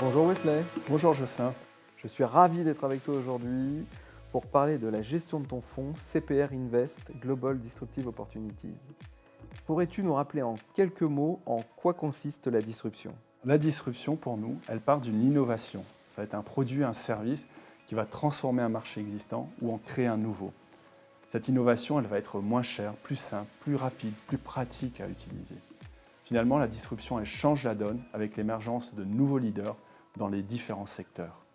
Bonjour Wesley, Bonjour Jocelyn. je suis ravi d'être avec toi aujourd'hui pour parler de la gestion de ton fonds CPR Invest Global Disruptive Opportunities. Pourrais-tu nous rappeler en quelques mots en quoi consiste la disruption? La disruption, pour nous, elle part d'une innovation. Ça va être un produit, un service qui va transformer un marché existant ou en créer un nouveau. Cette innovation, elle va être moins chère, plus simple, plus rapide, plus pratique à utiliser. Finalement, la disruption, elle change la donne avec l'émergence de nouveaux leaders dans les différents secteurs.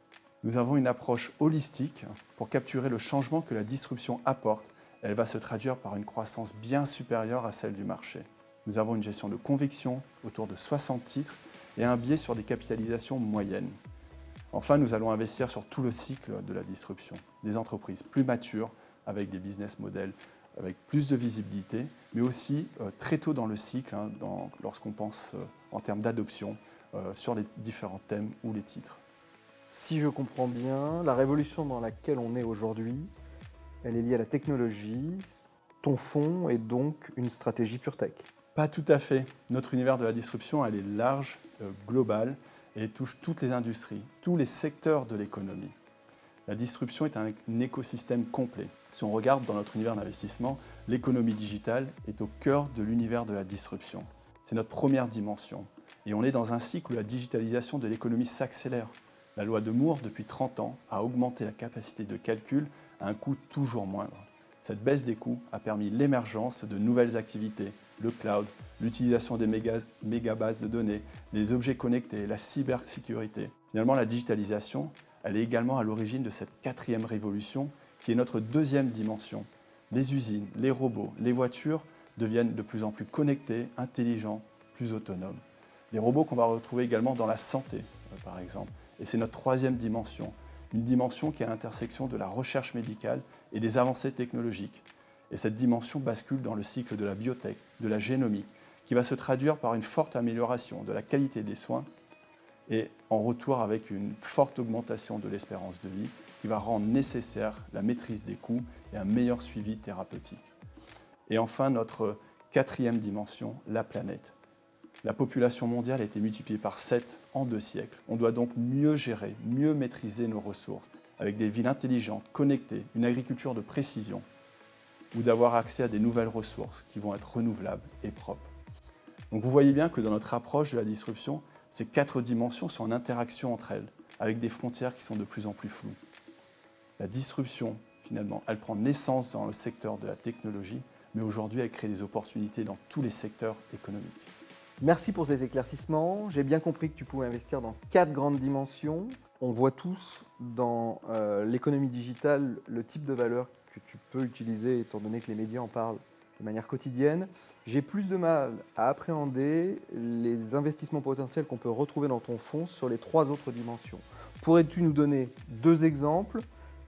Nous avons une approche holistique pour capturer le changement que la disruption apporte. Elle va se traduire par une croissance bien supérieure à celle du marché. Nous avons une gestion de conviction autour de 60 titres et un biais sur des capitalisations moyennes. Enfin, nous allons investir sur tout le cycle de la disruption. Des entreprises plus matures, avec des business models avec plus de visibilité, mais aussi très tôt dans le cycle, lorsqu'on pense en termes d'adoption sur les différents thèmes ou les titres. Si je comprends bien, la révolution dans laquelle on est aujourd'hui, elle est liée à la technologie. Ton fonds est donc une stratégie pure tech. Pas tout à fait. Notre univers de la disruption, elle est large, globale, et touche toutes les industries, tous les secteurs de l'économie. La disruption est un écosystème complet. Si on regarde dans notre univers d'investissement, l'économie digitale est au cœur de l'univers de la disruption. C'est notre première dimension. Et on est dans un cycle où la digitalisation de l'économie s'accélère. La loi de Moore, depuis 30 ans, a augmenté la capacité de calcul à un coût toujours moindre. Cette baisse des coûts a permis l'émergence de nouvelles activités, le cloud, l'utilisation des méga bases de données, les objets connectés, la cybersécurité. Finalement, la digitalisation, elle est également à l'origine de cette quatrième révolution qui est notre deuxième dimension. Les usines, les robots, les voitures deviennent de plus en plus connectés, intelligents, plus autonomes. Les robots qu'on va retrouver également dans la santé, par exemple. Et c'est notre troisième dimension, une dimension qui est à l'intersection de la recherche médicale et des avancées technologiques. Et cette dimension bascule dans le cycle de la biotech, de la génomique, qui va se traduire par une forte amélioration de la qualité des soins et en retour avec une forte augmentation de l'espérance de vie qui va rendre nécessaire la maîtrise des coûts et un meilleur suivi thérapeutique. Et enfin, notre quatrième dimension, la planète. La population mondiale a été multipliée par 7 en 2 siècles. On doit donc mieux gérer, mieux maîtriser nos ressources, avec des villes intelligentes, connectées, une agriculture de précision, ou d'avoir accès à des nouvelles ressources qui vont être renouvelables et propres. Donc vous voyez bien que dans notre approche de la disruption, ces 4 dimensions sont en interaction entre elles, avec des frontières qui sont de plus en plus floues. La disruption, finalement, elle prend naissance dans le secteur de la technologie, mais aujourd'hui, elle crée des opportunités dans tous les secteurs économiques. Merci pour ces éclaircissements. J'ai bien compris que tu pouvais investir dans 4 grandes dimensions. On voit tous dans l'économie digitale le type de valeur que tu peux utiliser étant donné que les médias en parlent de manière quotidienne. J'ai plus de mal à appréhender les investissements potentiels qu'on peut retrouver dans ton fonds sur les 3 autres dimensions. Pourrais-tu nous donner 2 exemples?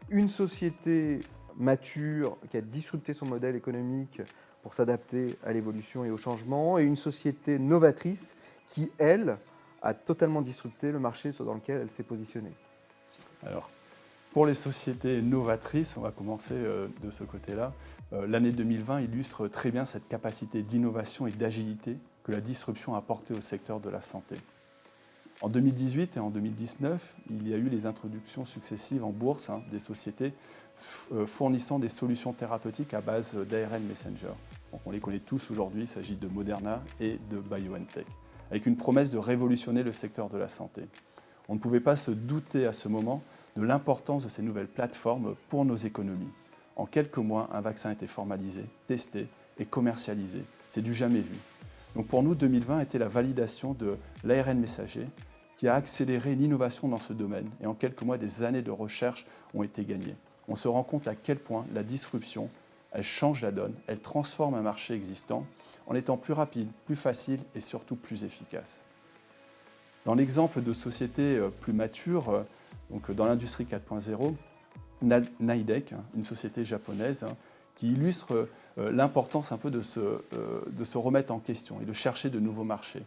Une société mature qui a disrupté son modèle économique pour s'adapter à l'évolution et au changement, et une société novatrice qui, elle, a totalement disrupté le marché dans lequel elle s'est positionnée. Alors, pour les sociétés novatrices, on va commencer de ce côté-là. L'année 2020 illustre très bien cette capacité d'innovation et d'agilité que la disruption a apportée au secteur de la santé. En 2018 et en 2019, il y a eu les introductions successives en bourse des sociétés fournissant des solutions thérapeutiques à base d'ARN Messenger. Donc on les connaît tous aujourd'hui, il s'agit de Moderna et de BioNTech, avec une promesse de révolutionner le secteur de la santé. On ne pouvait pas se douter à ce moment de l'importance de ces nouvelles plateformes pour nos économies. En quelques mois, un vaccin a été formalisé, testé et commercialisé. C'est du jamais vu. Donc pour nous, 2020 était la validation de l'ARN messager qui a accéléré l'innovation dans ce domaine. Et en quelques mois, des années de recherche ont été gagnées. On se rend compte à quel point la disruption, elle change la donne, elle transforme un marché existant en étant plus rapide, plus facile et surtout plus efficace. Dans l'exemple de sociétés plus matures, donc dans l'industrie 4.0, Nidec, une société japonaise, qui illustre l'importance un peu de se remettre en question et de chercher de nouveaux marchés.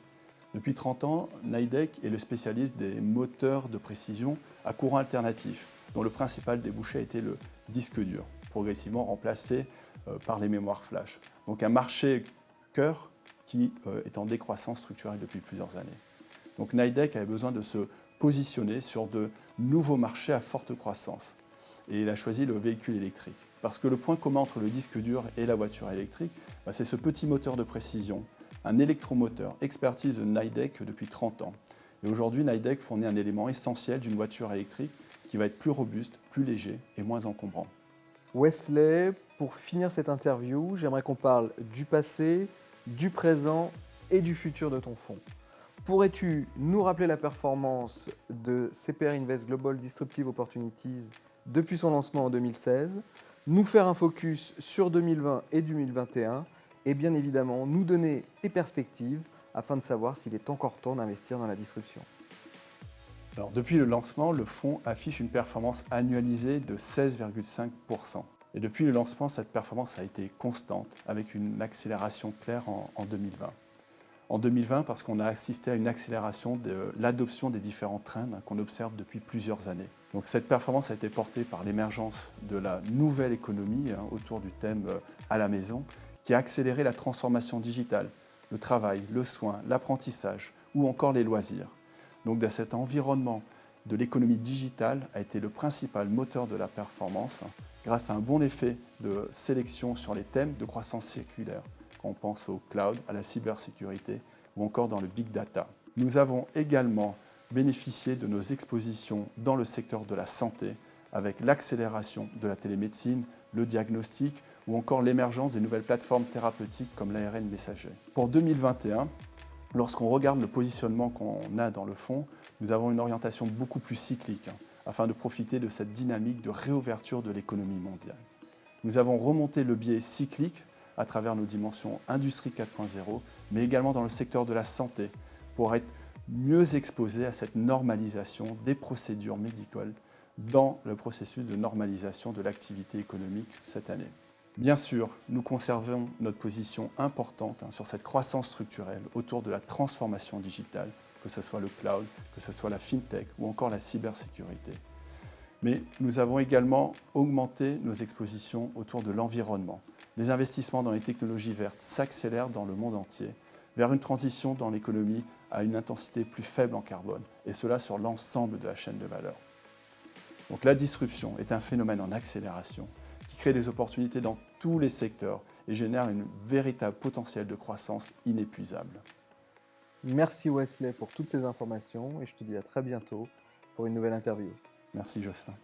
Depuis 30 ans, Nidec est le spécialiste des moteurs de précision à courant alternatif, dont le principal débouché a été le disque dur, progressivement remplacé par les mémoires flash. Donc un marché cœur qui est en décroissance structurelle depuis plusieurs années. Donc Nidec avait besoin de se positionner sur de nouveaux marchés à forte croissance. Et il a choisi le véhicule électrique. Parce que le point commun entre le disque dur et la voiture électrique, c'est ce petit moteur de précision, un électromoteur, expertise de Nidec depuis 30 ans. Et aujourd'hui, Nidec fournit un élément essentiel d'une voiture électrique qui va être plus robuste, plus léger et moins encombrant. Wesley, pour finir cette interview, j'aimerais qu'on parle du passé, du présent et du futur de ton fonds. Pourrais-tu nous rappeler la performance de CPR Invest Global Disruptive Opportunities depuis son lancement en 2016, nous faire un focus sur 2020 et 2021 et bien évidemment nous donner tes perspectives afin de savoir s'il est encore temps d'investir dans la disruption. Alors, depuis le lancement, le fonds affiche une performance annualisée de 16,5%. Et depuis le lancement, cette performance a été constante, avec une accélération claire en 2020. En 2020, parce qu'on a assisté à une accélération de l'adoption des différents trends qu'on observe depuis plusieurs années. Donc cette performance a été portée par l'émergence de la nouvelle économie autour du thème à la maison, qui a accéléré la transformation digitale, le travail, le soin, l'apprentissage ou encore les loisirs. Donc dans cet environnement de l'économie digitale a été le principal moteur de la performance grâce à un bon effet de sélection sur les thèmes de croissance circulaire, quand on pense au cloud, à la cybersécurité ou encore dans le big data. Nous avons également bénéficié de nos expositions dans le secteur de la santé avec l'accélération de la télémédecine, le diagnostic ou encore l'émergence des nouvelles plateformes thérapeutiques comme l'ARN messager. Pour 2021, lorsqu'on regarde le positionnement qu'on a dans le fonds, nous avons une orientation beaucoup plus cyclique afin de profiter de cette dynamique de réouverture de l'économie mondiale. Nous avons remonté le biais cyclique à travers nos dimensions Industrie 4.0, mais également dans le secteur de la santé pour être mieux exposés à cette normalisation des procédures médicales dans le processus de normalisation de l'activité économique cette année. Bien sûr, nous conservons notre position importante sur cette croissance structurelle autour de la transformation digitale, que ce soit le cloud, que ce soit la fintech ou encore la cybersécurité. Mais nous avons également augmenté nos expositions autour de l'environnement. Les investissements dans les technologies vertes s'accélèrent dans le monde entier vers une transition dans l'économie à une intensité plus faible en carbone, et cela sur l'ensemble de la chaîne de valeur. Donc la disruption est un phénomène en accélération qui crée des opportunités dans tous les secteurs et génère un véritable potentiel de croissance inépuisable. Merci Wesley pour toutes ces informations et je te dis à très bientôt pour une nouvelle interview. Merci Jocelyn.